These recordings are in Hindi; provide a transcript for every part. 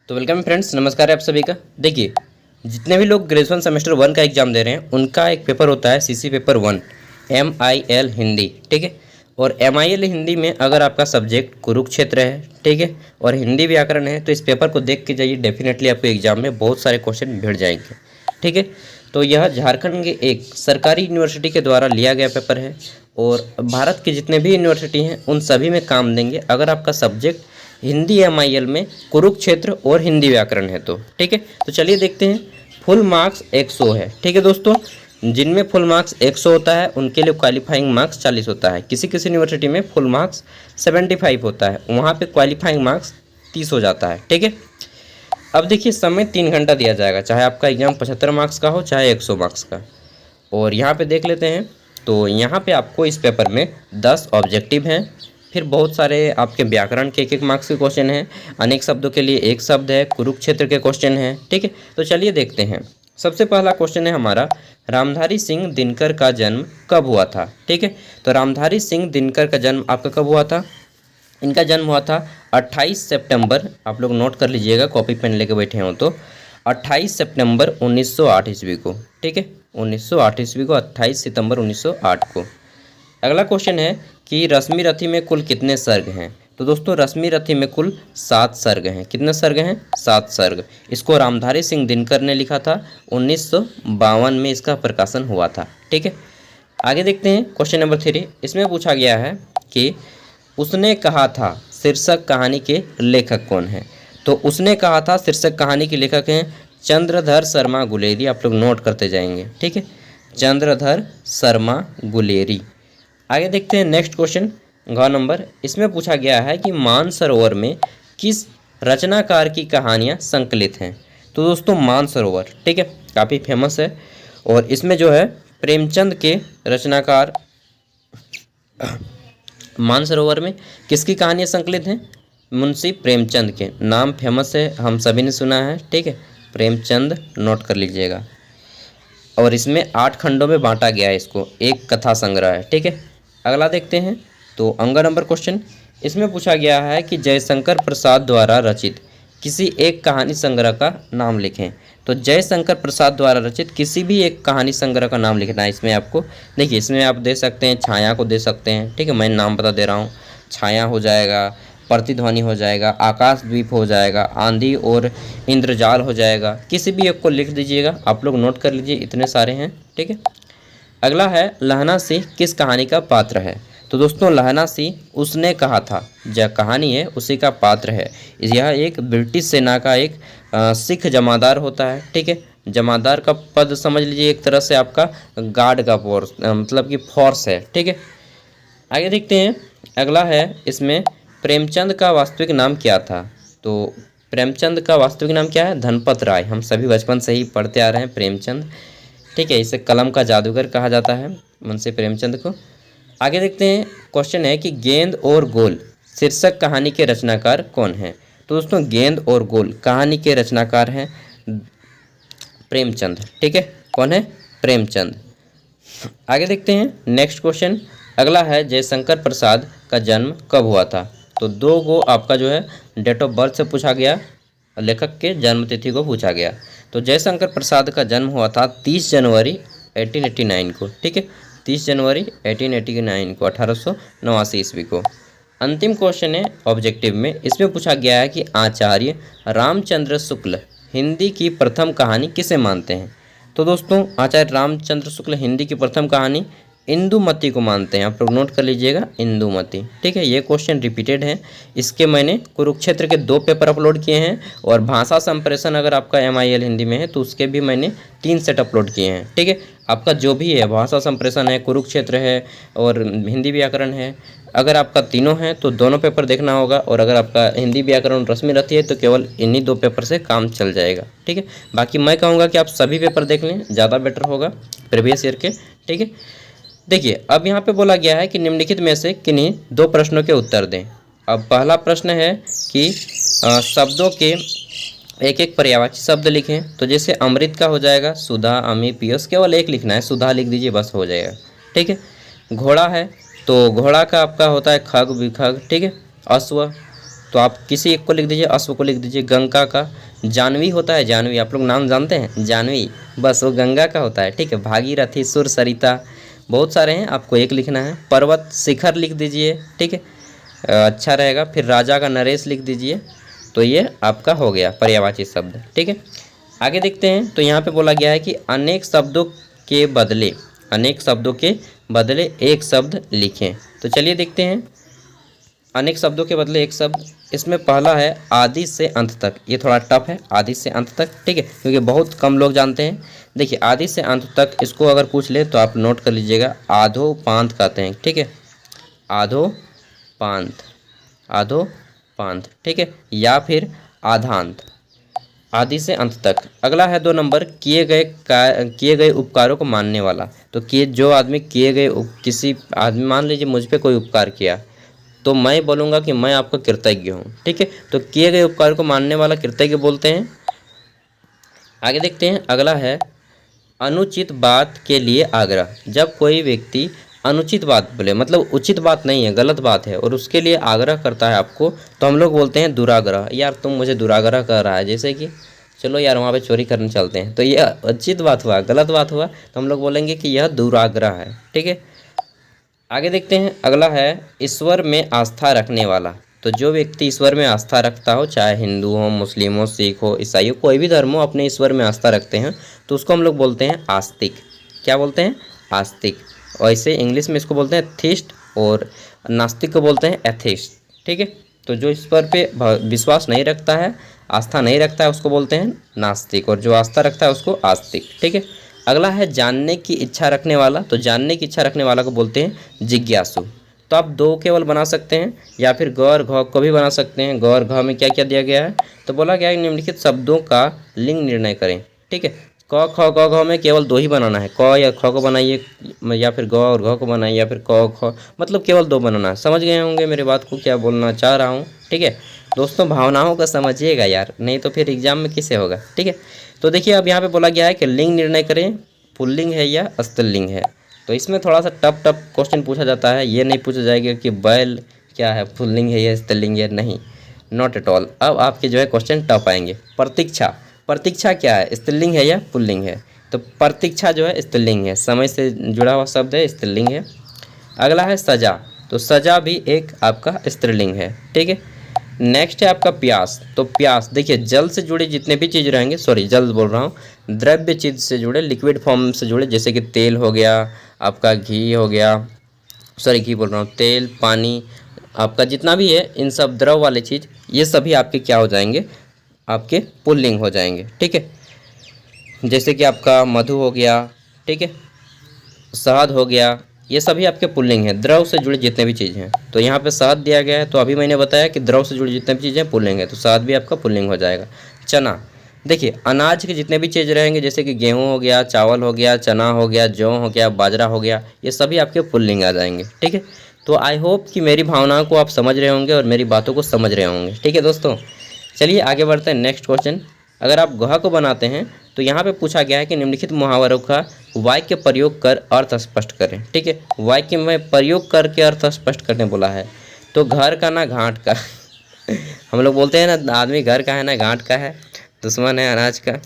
तो वेलकम फ्रेंड्स, नमस्कार है आप सभी का। देखिए, जितने भी लोग ग्रेजुएशन सेमेस्टर 1 का एग्ज़ाम दे रहे हैं उनका एक पेपर होता है सीसी पेपर 1 MIL हिंदी, ठीक है। और MIL हिंदी में अगर आपका सब्जेक्ट कुरुक्षेत्र है, ठीक है, और हिंदी व्याकरण है तो इस पेपर को देख के जाइए, डेफिनेटली आपको एग्जाम में बहुत सारे क्वेश्चन भिड़ जाएंगे, ठीक है। तो यह झारखंड के एक सरकारी यूनिवर्सिटी के द्वारा लिया गया पेपर है और भारत के जितने भी यूनिवर्सिटी हैं उन सभी में काम देंगे अगर आपका सब्जेक्ट हिंदी MIL में कुरुक्षेत्र और हिंदी व्याकरण है तो, ठीक है। तो चलिए देखते हैं। फुल मार्क्स 100 है, ठीक है दोस्तों। जिनमें फुल मार्क्स 100 होता है उनके लिए क्वालिफाइंग मार्क्स 40 होता है। किसी किसी यूनिवर्सिटी में फुल मार्क्स 75 होता है, वहाँ पे क्वालिफाइंग मार्क्स 30 हो जाता है, ठीक है। अब देखिए, समय 3 घंटा दिया जाएगा, चाहे आपका एग्जाम 75 मार्क्स का हो चाहे 100 मार्क्स का। और यहाँ पे देख लेते हैं, तो यहाँ पे आपको इस पेपर में 10 ऑब्जेक्टिव हैं, फिर बहुत सारे आपके व्याकरण के एक मार्क्स के क्वेश्चन हैं, अनेक शब्दों के लिए एक शब्द है, कुरुक्षेत्र के क्वेश्चन हैं, ठीक है। तो चलिए देखते हैं। सबसे पहला क्वेश्चन है हमारा, रामधारी सिंह दिनकर का जन्म कब हुआ था, ठीक है। तो रामधारी सिंह दिनकर का जन्म आपका कब हुआ था? इनका जन्म हुआ था 28 सितंबर, आप लोग नोट कर लीजिएगा, कॉपी पेन लेके बैठे हो तो 28 सितंबर 1908 ईस्वी को, ठीक है। 1908 ईस्वी को, 28 सितंबर 1908 को। अगला क्वेश्चन है कि रश्मि रथी में कुल कितने सर्ग हैं? तो दोस्तों, रश्मि रथी में कुल 7 सर्ग हैं। कितने सर्ग हैं? 7 सर्ग। इसको रामधारी सिंह दिनकर ने लिखा था, 1952 में इसका प्रकाशन हुआ था, ठीक है। आगे देखते हैं क्वेश्चन नंबर 3। इसमें पूछा गया है कि उसने कहा था शीर्षक कहानी के लेखक कौन है? तो उसने कहा था शीर्षक कहानी के लेखक हैं चंद्रधर शर्मा गुलेरी। आप लोग नोट करते जाएंगे, ठीक है, चंद्रधर शर्मा गुलेरी। आगे देखते हैं नेक्स्ट क्वेश्चन, घ नंबर। इसमें पूछा गया है कि मानसरोवर में किस रचनाकार की कहानियाँ संकलित हैं? तो दोस्तों, मानसरोवर, ठीक है, काफ़ी फेमस है और इसमें जो है प्रेमचंद के रचनाकार मानसरोवर में किसकी कहानियाँ संकलित हैं? मुंशी प्रेमचंद के। नाम फेमस है, हम सभी ने सुना है, ठीक है, प्रेमचंद, नोट कर लीजिएगा। और इसमें 8 खंडों में बांटा गया है, इसको एक कथा संग्रह है, ठीक है। अगला देखते हैं, तो अंग नंबर क्वेश्चन। इसमें पूछा गया है कि जयशंकर प्रसाद द्वारा रचित किसी एक कहानी संग्रह का नाम लिखें। तो जयशंकर प्रसाद द्वारा रचित किसी भी एक कहानी संग्रह का नाम लिखना है इसमें आपको। देखिए, इसमें आप दे सकते हैं, छाया को दे सकते हैं, ठीक है, मैं नाम बता दे रहा हूँ। छाया हो जाएगा, प्रतिध्वनि हो जाएगा, आकाशद्वीप हो जाएगा, आंधी और इंद्रजाल हो जाएगा। किसी भी एक को लिख दीजिएगा, आप लोग नोट कर लीजिए, इतने सारे हैं, ठीक है। अगला है, लहना सिंह किस कहानी का पात्र है? तो दोस्तों, लहना सिंह उसने कहा था जो कहानी है उसी का पात्र है। यह एक ब्रिटिश सेना का एक सिख जमादार होता है, ठीक है। जमादार का पद समझ लीजिए, एक तरह से आपका गार्ड का फोर्स, मतलब कि फोर्स है, ठीक है। आगे देखते हैं। अगला है, इसमें प्रेमचंद का वास्तविक नाम क्या था? तो प्रेमचंद का वास्तविक नाम क्या है? धनपत राय। हम सभी बचपन से ही पढ़ते आ रहे हैं प्रेमचंद, ठीक है। इसे कलम का जादूगर कहा जाता है, मुंशी प्रेमचंद को। आगे देखते हैं, क्वेश्चन है कि गेंद और गोल शीर्षक कहानी के रचनाकार कौन है? तो दोस्तों, गेंद और गोल कहानी के रचनाकार हैं प्रेमचंद, ठीक है। कौन है? प्रेमचंद। आगे देखते हैं नेक्स्ट क्वेश्चन। अगला है, जयशंकर प्रसाद का जन्म कब हुआ था? तो 2 को आपका जो है डेट ऑफ बर्थ से पूछा गया, लेखक के जन्म तिथि को पूछा गया। तो जयशंकर प्रसाद का जन्म हुआ था 30 जनवरी 1889 को, ठीक है, 30 जनवरी 1889 को, 1889 ईस्वी को। अंतिम क्वेश्चन है ऑब्जेक्टिव में। इसमें पूछा गया है कि आचार्य रामचंद्र शुक्ल हिंदी की प्रथम कहानी किसे मानते हैं? तो दोस्तों, आचार्य रामचंद्र शुक्ल हिंदी की प्रथम कहानी इंदुमती को मानते हैं। आप लोग नोट कर लीजिएगा, इंदुमती, ठीक है। ये क्वेश्चन रिपीटेड है, इसके मैंने कुरुक्षेत्र के 2 पेपर अपलोड किए हैं और भाषा संप्रेषण अगर आपका MIL हिंदी में है तो उसके भी मैंने 3 सेट अपलोड किए हैं, ठीक है। आपका जो भी है, भाषा संप्रेषण है, कुरुक्षेत्र है और हिंदी व्याकरण है, अगर आपका तीनों हैं तो दोनों पेपर देखना होगा। और अगर आपका हिंदी व्याकरण रश्मि रथी है तो केवल इन्हीं 2 पेपर से काम चल जाएगा, ठीक है। बाकी मैं कहूँगा कि आप सभी पेपर देख लें, ज़्यादा बेटर होगा प्रीवियस ईयर के, ठीक है। देखिए, अब यहाँ पे बोला गया है कि निम्नलिखित में से किन्हीं 2 प्रश्नों के उत्तर दें। अब पहला प्रश्न है कि शब्दों के एक पर्यायवाची शब्द लिखें। तो जैसे अमृत का हो जाएगा सुधा, अमी, पीयूष, केवल एक लिखना है, सुधा लिख दीजिए, बस हो जाएगा, ठीक है। घोड़ा है तो घोड़ा का आपका होता है खग, विखग, ठीक है। अश्व, तो आप किसी एक को लिख दीजिए, अश्व को लिख दीजिए। गंगा का जानवी होता है, जानवी, आप लोग नाम जानते हैं जानवी, बस वो गंगा का होता है, ठीक है। भागीरथी, सुर, सरिता, बहुत सारे हैं, आपको एक लिखना है। पर्वत, शिखर लिख दीजिए, ठीक है, अच्छा रहेगा। फिर राजा का नरेश लिख दीजिए। तो ये आपका हो गया पर्यायवाची शब्द, ठीक है। आगे देखते हैं, तो यहाँ पे बोला गया है कि अनेक शब्दों के बदले, अनेक शब्दों के बदले एक शब्द लिखें। तो चलिए देखते हैं, अनेक शब्दों के बदले एक शब्द। इसमें पहला है आदि से अंत तक। ये थोड़ा टफ है, आदि से अंत तक, ठीक है, क्योंकि बहुत कम लोग जानते हैं। देखिए आदि से अंत तक, इसको अगर पूछ ले तो आप नोट कर लीजिएगा, आधो पांत कहते हैं, ठीक है, आधो पांत, आधो पांत, ठीक है, या फिर आधांत, आदि से अंत तक। अगला है 2 नंबर, किए गए उपकारों को मानने वाला। तो जो आदमी किए गए किसी आदमी, मान लीजिए मुझ पे कोई उपकार किया, तो मैं बोलूँगा कि मैं आपका कृतज्ञ हूँ, ठीक है। तो किए गए उपकार को मानने वाला कृतज्ञ बोलते हैं। आगे देखते हैं, अगला है अनुचित बात के लिए आग्रह। जब कोई व्यक्ति अनुचित बात बोले, मतलब उचित बात नहीं है, गलत बात है, और उसके लिए आग्रह करता है आपको, तो हम लोग बोलते हैं दुराग्रह। यार तुम मुझे दुराग्रह कर रहा है, जैसे कि चलो यार वहाँ पे चोरी करने चलते हैं, तो यह उचित बात हुआ, गलत बात हुआ, तो हम लोग बोलेंगे कि यह दुराग्रह है, ठीक है। आगे देखते हैं, अगला है ईश्वर में आस्था रखने वाला। तो जो व्यक्ति ईश्वर में आस्था रखता हो, चाहे हिंदू हो, मुस्लिम हो, सिख हो, ईसाई हो, कोई भी धर्म हो, अपने ईश्वर में आस्था रखते हैं, तो उसको हम लोग बोलते हैं आस्तिक। क्या बोलते हैं? आस्तिक। और इसे इंग्लिश में इसको बोलते हैं थीस्ट, और नास्तिक को बोलते हैं एथिस्ट, ठीक है। तो जो ईश्वर पे विश्वास नहीं रखता है, आस्था नहीं रखता है, उसको बोलते हैं नास्तिक, और जो आस्था रखता है उसको आस्तिक, ठीक है। अगला है जानने की इच्छा रखने वाला। तो जानने की इच्छा रखने वाला को बोलते हैं जिज्ञासु। तो आप 2 केवल बना सकते हैं, या फिर ग और घ को भी बना सकते हैं। ग और घ में क्या क्या दिया गया है, तो बोला गया है निम्नलिखित शब्दों का लिंग निर्णय करें, ठीक है। क, ख, ग, घ में केवल 2 ही बनाना है, क या ख को बनाइए, या फिर ग और घ को बनाइए, या फिर क ख, मतलब केवल 2 बनाना है। समझ गए होंगे मेरे बात को, क्या बोलना चाह रहा हूँ, ठीक है। दोस्तों भावनाओं का समझिएगा यार, नहीं तो फिर एग्जाम में किससे होगा, ठीक है। तो देखिए अब यहाँ पे बोला गया है कि लिंग निर्णय करें, पुल्लिंग है या स्त्रीलिंग है। तो इसमें थोड़ा सा टफ क्वेश्चन पूछा जाता है, ये नहीं पूछा जाएगा कि बैल क्या है, पुल्लिंग है या स्त्रीलिंग है, नहीं, नॉट एट ऑल। अब आपके जो है क्वेश्चन टफ आएंगे। प्रतीक्षा, प्रतीक्षा क्या है, स्त्रीलिंग है या पुल्लिंग है? तो प्रतीक्षा जो है स्त्रीलिंग है, समय से जुड़ा हुआ शब्द है, स्त्रीलिंग है। अगला है सजा। तो सजा भी एक आपका स्त्रीलिंग है, ठीक है। नेक्स्ट है आपका प्यास। तो प्यास देखिए, जल से जुड़े जितने भी चीज़ रहेंगे, सॉरी जल बोल रहा हूँ, द्रव्य चीज़ से जुड़े, लिक्विड फॉर्म से जुड़े, जैसे कि तेल हो गया, आपका घी हो गया, सॉरी घी बोल रहा हूँ, तेल, पानी, आपका जितना भी है, इन सब द्रव वाले चीज़, ये सभी आपके क्या हो जाएंगे, आपके पुल्लिंग हो जाएंगे, ठीक है। जैसे कि आपका मधु हो गया, ठीक है, शहद हो गया, ये सभी आपके पुल्लिंग हैं, द्रव से जुड़े जितने भी चीज़ हैं। तो यहाँ पे शहद दिया गया है, तो अभी मैंने बताया कि द्रव से जुड़ी जितने भी चीज़ें पुल्लिंग है, तो शहद भी आपका पुल्लिंग हो जाएगा। चना, देखिए अनाज के जितने भी चीज़ रहेंगे, जैसे कि गेहूँ हो गया, चावल हो गया, चना हो गया, जौ हो गया, बाजरा हो गया, ये सभी आपके पुल्लिंग आ जाएंगे, ठीक है। तो आई होप कि मेरी भावनाओं को आप समझ रहे होंगे और मेरी बातों को समझ रहे होंगे, ठीक है दोस्तों। चलिए आगे बढ़ते हैं, नेक्स्ट क्वेश्चन। अगर आप गह को बनाते हैं, तो यहाँ पे पूछा गया है कि निम्नलिखित मुहावरों का वाक्य प्रयोग कर अर्थ स्पष्ट करें, ठीक है। वाक्य में प्रयोग करके अर्थ स्पष्ट करने बोला है। तो घर का ना घाट का हम लोग बोलते हैं ना, आदमी घर का है ना घाट का है, दुश्मन है अनाज का।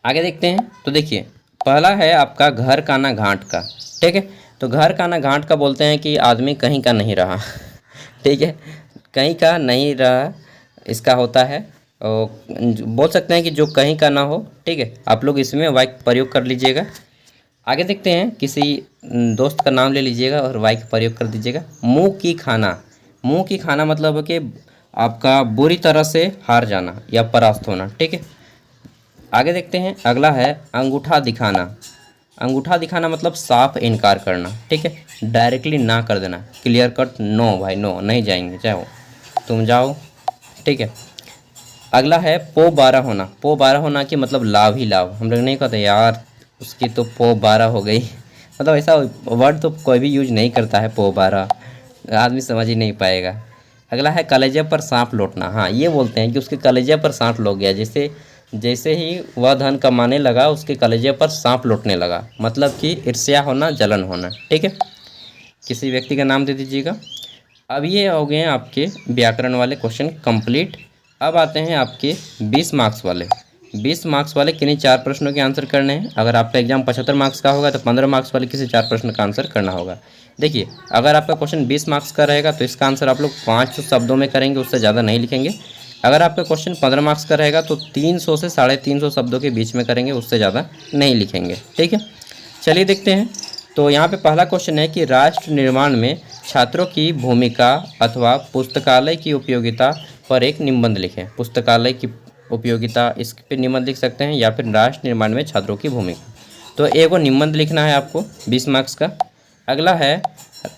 आगे देखते हैं, तो देखिए पहला है आपका घर का ना घाट का, ठीक है। तो घर का ना घाट का बोलते हैं कि आदमी कहीं का नहीं रहा ठीक है, कहीं का नहीं रहा, इसका होता है, और बोल सकते हैं कि जो कहीं का ना हो, ठीक है। आप लोग इसमें वाक्य प्रयोग कर लीजिएगा। आगे देखते हैं, किसी दोस्त का नाम ले लीजिएगा और वाक्य प्रयोग कर दीजिएगा। मुंह की खाना, मुंह की खाना मतलब है कि आपका बुरी तरह से हार जाना या परास्त होना, ठीक है। आगे देखते हैं, अगला है अंगूठा दिखाना। अंगूठा दिखाना मतलब साफ इनकार करना, ठीक है, डायरेक्टली ना कर देना, क्लियर कट, नो भाई नो, नहीं जाएंगे, जाओ तुम जाओ, ठीक है। अगला है पो 12 होना। पो 12 होना कि मतलब लाभ ही लाभ, हम लोग नहीं कहते यार उसकी तो पो 12 हो गई मतलब ऐसा वर्ड तो कोई भी यूज नहीं करता है, पो 12 आदमी समझ ही नहीं पाएगा। अगला है कलेजे पर सांप लौटना। हाँ, ये बोलते हैं कि उसके कलेजे पर सांप लौट गया, जैसे ही वह धन कमाने लगा उसके कलेजे पर सांप लौटने लगा, मतलब कि ईर्ष्या होना, जलन होना, ठीक है। किसी व्यक्ति का नाम दे दीजिएगा। अब ये हो गए हैं आपके व्याकरण वाले क्वेश्चन कंप्लीट। अब आते हैं आपके 20 मार्क्स वाले। 20 मार्क्स वाले किन्हीं 4 प्रश्नों के आंसर करने हैं। अगर आपका एग्जाम 75 मार्क्स का होगा तो 15 मार्क्स वाले किसी 4 प्रश्न का आंसर करना होगा। देखिए, अगर आपका क्वेश्चन 20 मार्क्स का रहेगा तो इसका आंसर आप लोग 500 शब्दों में करेंगे, उससे ज़्यादा नहीं लिखेंगे। अगर आपका क्वेश्चन 15 मार्क्स का रहेगा तो 300 से 350 शब्दों के बीच में करेंगे, उससे ज़्यादा नहीं लिखेंगे। ठीक है, चलिए देखते हैं। तो यहाँ पे पहला क्वेश्चन है कि राष्ट्र निर्माण में छात्रों की भूमिका अथवा पुस्तकालय की उपयोगिता पर एक निबंध लिखें। पुस्तकालय की उपयोगिता, इस पे निबंध लिख सकते हैं, या फिर राष्ट्र निर्माण में छात्रों की भूमिका। तो एक निबंध लिखना है आपको 20 मार्क्स का। अगला है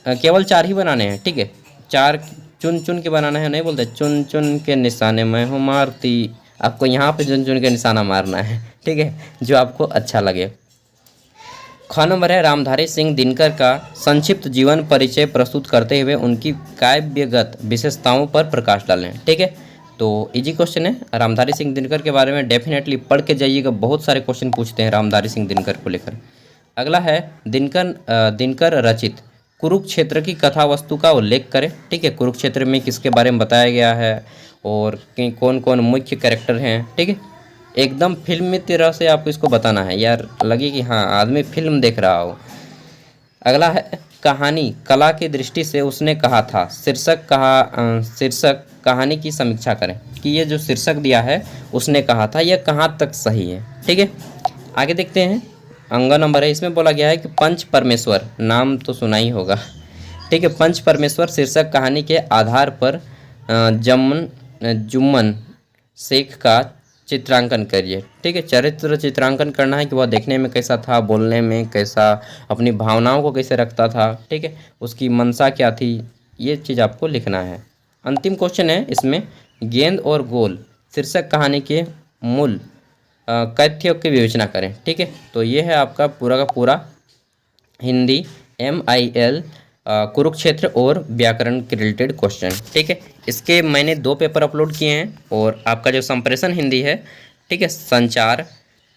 केवल 4 ही बनाने हैं। ठीक है, 4 चुन चुन के बनाना है, नहीं बोलते चुन चुन के निशाने मैं हूँ मारती। आपको यहाँ पे चुन चुन के निशाना मारना है। ठीक है, जो आपको अच्छा लगे। ख नंबर है रामधारी सिंह दिनकर का संक्षिप्त जीवन परिचय प्रस्तुत करते हुए उनकी काव्यगत विशेषताओं पर प्रकाश डालें। ठीक है, तो इजी क्वेश्चन है। रामधारी सिंह दिनकर के बारे में डेफिनेटली पढ़ के जाइएगा, बहुत सारे क्वेश्चन पूछते हैं रामधारी सिंह दिनकर को लेकर। अगला है दिनकर रचित कुरुक्षेत्र की कथा वस्तु का उल्लेख करें। ठीक है, कुरुक्षेत्र में किसके बारे में बताया गया है और कौन कौन मुख्य कैरेक्टर हैं। ठीक है, एकदम फिल्मी तरह से आपको इसको बताना है यार, लगे कि हाँ आदमी फिल्म देख रहा हो। अगला है कहानी कला की दृष्टि से उसने कहा था। शीर्षक कहानी की समीक्षा करें कि ये जो शीर्षक दिया है उसने कहा था, यह कहाँ तक सही है। ठीक है, आगे देखते हैं। अंग नंबर है, इसमें बोला गया है कि पंच परमेश्वर, नाम तो सुना ही होगा। ठीक है, पंच परमेश्वर शीर्षक कहानी के आधार पर जुम्मन शेख का चित्रांकन करिए। ठीक है, चरित्र चित्रांकन करना है कि वह देखने में कैसा था, बोलने में कैसा, अपनी भावनाओं को कैसे रखता था। ठीक है, उसकी मंशा क्या थी, ये चीज़ आपको लिखना है। अंतिम क्वेश्चन है इसमें, गेंद और गोल शीर्षक कहानी के मूल कथ्यों की विवेचना करें। ठीक है, तो ये है आपका पूरा का पूरा हिंदी MIL कुरुक्षेत्र और व्याकरण के रिलेटेड क्वेश्चन। ठीक है, इसके मैंने 2 पेपर अपलोड किए हैं, और आपका जो संप्रेषण हिंदी है, ठीक है, संचार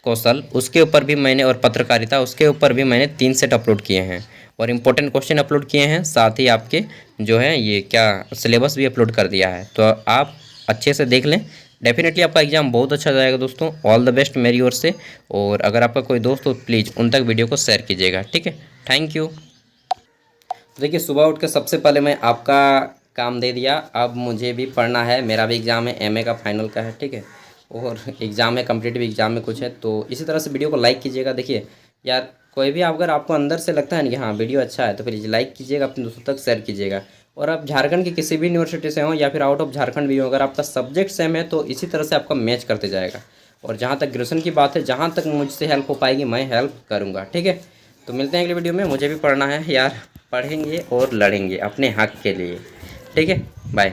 कौशल, उसके ऊपर भी मैंने, और पत्रकारिता, उसके ऊपर भी मैंने 3 सेट अपलोड किए हैं, और इम्पोर्टेंट क्वेश्चन अपलोड किए हैं। साथ ही आपके जो है ये क्या सिलेबस भी अपलोड कर दिया है, तो आप अच्छे से देख लें। डेफिनेटली आपका एग्जाम बहुत अच्छा जाएगा दोस्तों। ऑल द बेस्ट मेरी ओर से। और अगर आपका कोई दोस्त हो प्लीज़ उन तक वीडियो को शेयर कीजिएगा। ठीक है, थैंक यू। देखिए, सुबह उठ के सबसे पहले मैं आपका काम दे दिया, अब मुझे भी पढ़ना है। मेरा भी एग्ज़ाम है, MA का फाइनल का है। ठीक है, और एग्ज़ाम है, कम्पिटिटिव एग्ज़ाम में कुछ है, तो इसी तरह से वीडियो को लाइक कीजिएगा। देखिए यार, कोई भी अगर आपको अंदर से लगता है ना कि हाँ वीडियो अच्छा है, तो प्लीज़ लाइक कीजिएगा, अपने दोस्तों तक शेयर कीजिएगा। और आप झारखंड की किसी भी यूनिवर्सिटी से हो या फिर आउट ऑफ झारखंड भी हो, अगर आपका सब्जेक्ट सेम है तो इसी तरह से आपका मैच करते जाएगा। और जहाँ तक ग्रेजुएशन की बात है, जहाँ तक मुझसे हेल्प हो पाएगी मैं हेल्प करूँगा। ठीक है, तो मिलते हैं अगले वीडियो में। मुझे भी पढ़ना है यार, पढ़ेंगे और लड़ेंगे अपने हक के लिए। ठीक है, बाय।